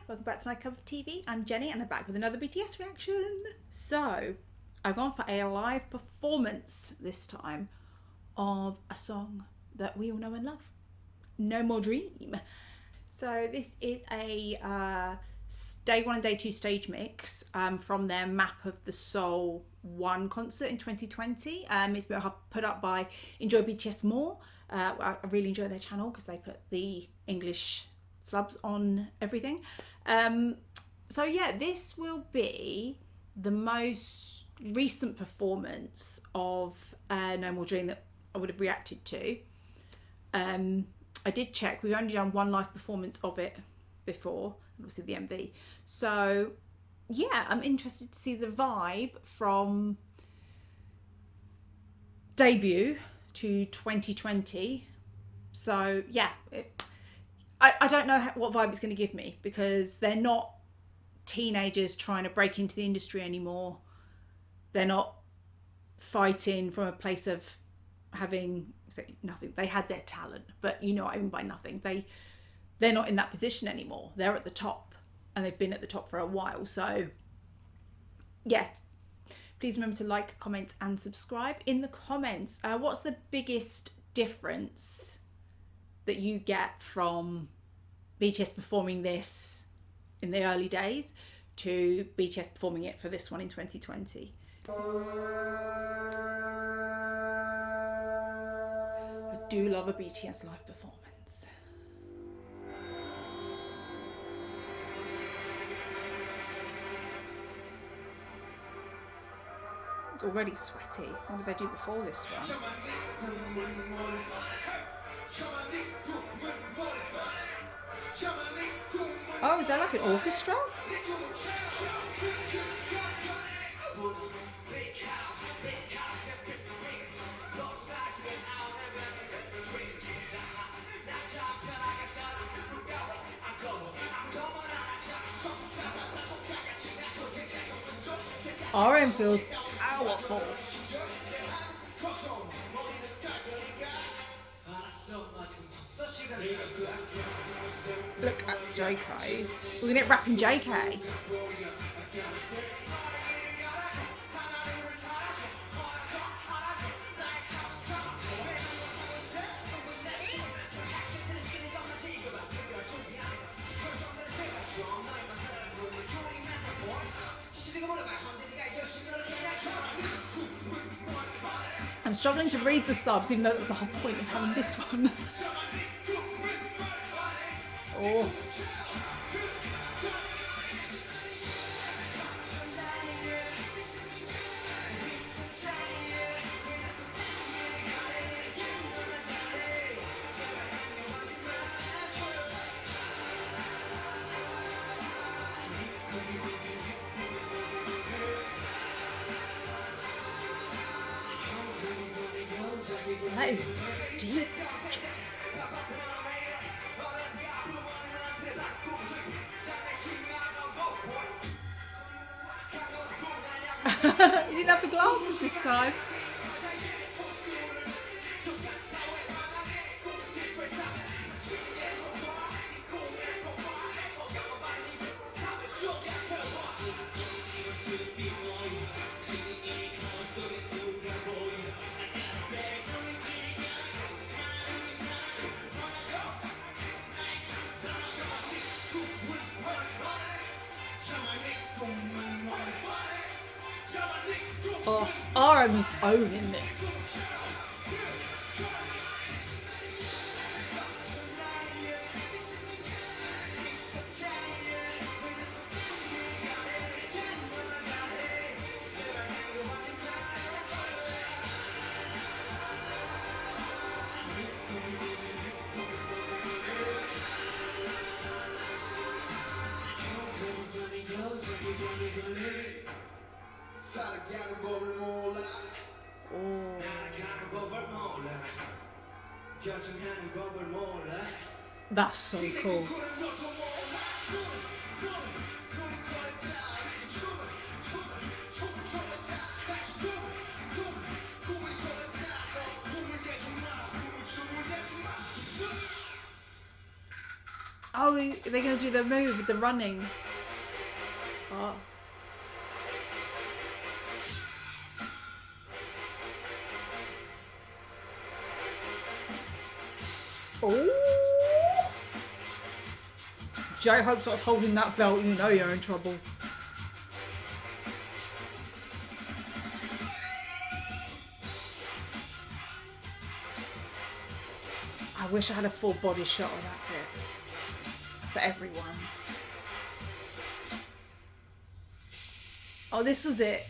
welcome back to my cup of TV. I'm Jenny and I'm back with another BTS reaction. So, I've gone for a live performance this time of a song that we all know and love, No More Dream. So this is a day one and day two stage mix from their Map of the Soul 1 concert in 2020. It's been put up by Enjoy BTS More. I really enjoy their channel because they put the English subs on everything. So yeah, this will be the most recent performance of No More Dream that I would have reacted to. I did check, we've only done one live performance of it before, obviously the MV. So yeah, I'm interested to see the vibe from debut to 2020. So yeah, I don't know what vibe it's going to give me because they're not teenagers trying to break into the industry anymore. They're not fighting from a place of having nothing. They had their talent, but you know what I mean by nothing. They're not in that position anymore. They're at the top and they've been at the top for a while. So yeah, please remember to like, comment and subscribe. In the comments, what's the biggest difference that you get from BTS performing this in the early days to BTS performing it for this one in 2020? I do love a BTS live performance. It's already sweaty. What did they do before this one? Oh, is that like an orchestra? RM feels powerful. Look at JK. We're gonna get rapping JK. I'm struggling to read the subs, even though that was the whole point of having this one. Oh. That is deep. You didn't have the glasses this time. Oh, RM is owning this. That's so cool. Oh, they're going to do the move with the running. Oh. Oh. J-Hope starts holding that belt, you know you're in trouble. I wish I had a full body shot of that bit for everyone. Oh, this was it.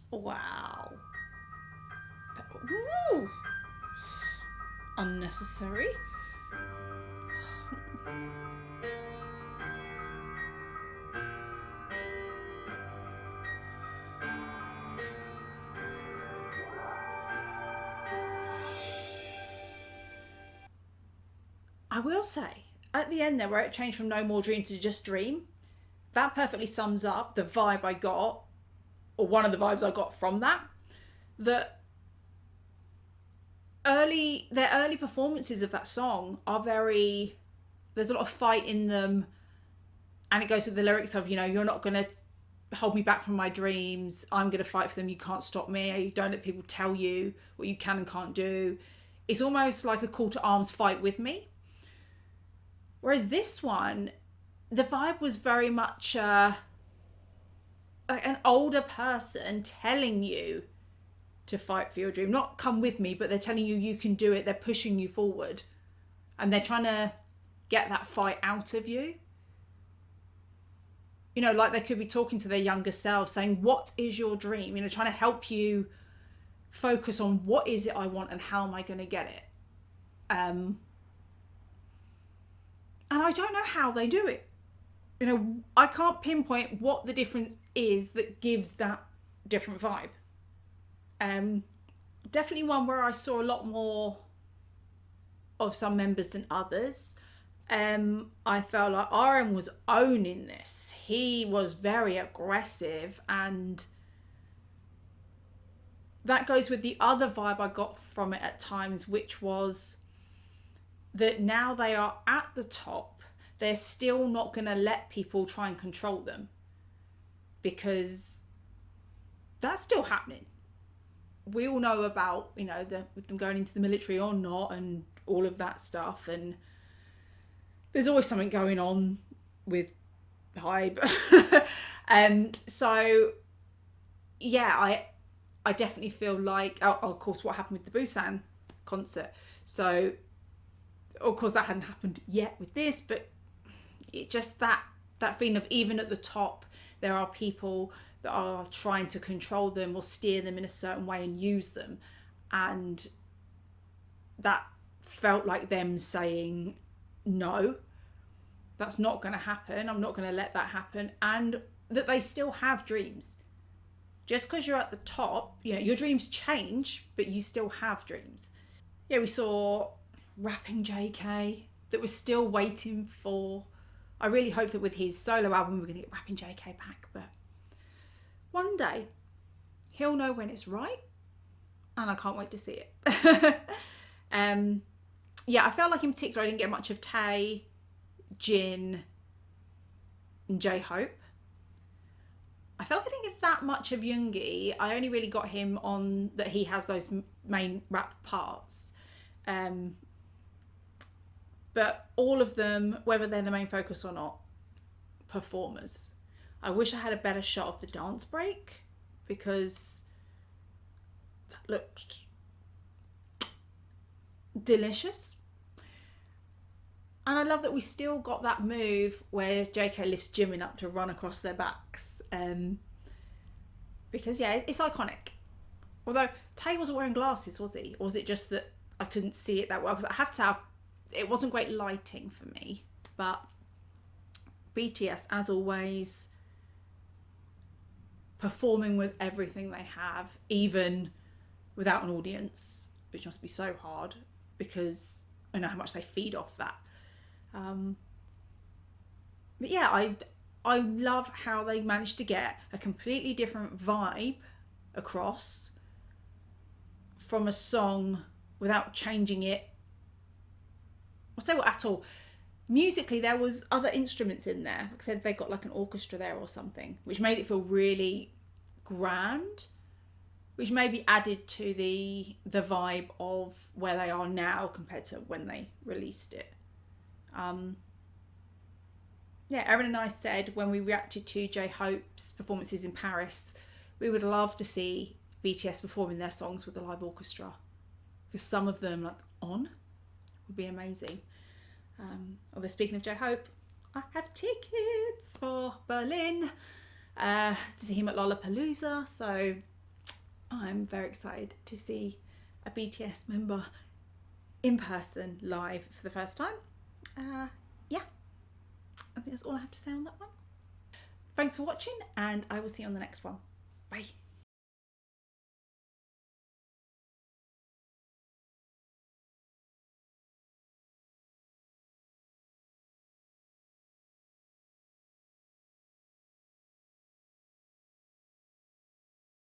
Wow. Woo. Unnecessary. I will say, at the end there, where it changed from No More Dream to Just Dream, that perfectly sums up the vibe I got, or one of the vibes I got from that. That their early performances of that song are very, there's a lot of fight in them, and it goes with the lyrics of, you know, you're not going to hold me back from my dreams, I'm going to fight for them, you can't stop me, don't let people tell you what you can and can't do. It's almost like a call to arms, fight with me. Whereas this one, the vibe was very much an older person telling you to fight for your dream. Not come with me, but they're telling you you can do it. They're pushing you forward. And they're trying to get that fight out of you. You know, like they could be talking to their younger selves saying, what is your dream? You know, trying to help you focus on what is it I want and how am I going to get it. And I don't know how they do it. You know, I can't pinpoint what the difference is that gives that different vibe. Definitely one where I saw a lot more of some members than others. I felt like RM was owning this. He was very aggressive, and that goes with the other vibe I got from it at times, which was that now they are at the top, they're still not going to let people try and control them, because that's still happening. We all know about, you know, with them going into the military or not and all of that stuff, and there's always something going on with Hybe. So yeah, I definitely feel like, of course, what happened with the Busan concert. So of course that hadn't happened yet with this, but it's just that feeling of, even at the top, there are people that are trying to control them or steer them in a certain way and use them. And that felt like them saying, no, that's not going to happen. I'm not going to let that happen. And that they still have dreams. Just because you're at the top, you know, your dreams change, but you still have dreams. Yeah, we saw rapping JK that was still waiting for. I really hope that with his solo album we're going to get rapping JK back, but one day he'll know when it's right, and I can't wait to see it. Yeah, I felt like in particular I didn't get much of Tay, Jin, and J-Hope. I felt like I didn't get that much of Yoongi. I only really got him on that he has those main rap parts. But all of them, whether they're the main focus or not, performers. I wish I had a better shot of the dance break, because that looked delicious. And I love that we still got that move where JK lifts Jimin up to run across their backs. Because yeah, it's iconic. Although Tay wasn't wearing glasses, was he? Or was it just that I couldn't see it that well? Because I have to have, it wasn't great lighting for me. But BTS, as always, performing with everything they have, even without an audience, which must be so hard because I know how much they feed off that. But yeah, I love how they managed to get a completely different vibe across from a song without changing it. I'll say what at all. Musically, there was other instruments in there. Like I said, they got like an orchestra there or something, which made it feel really grand, which maybe added to the vibe of where they are now compared to when they released it. Yeah, Erin and I said when we reacted to J-Hope's performances in Paris, we would love to see BTS performing their songs with a live orchestra, because some of them, like On, would be amazing. Although speaking of J-Hope, I have tickets for Berlin to see him at Lollapalooza, so I'm very excited to see a BTS member in person live for the first time. Yeah, I think that's all I have to say on that one. Thanks for watching, and I will see you on the next one. Bye.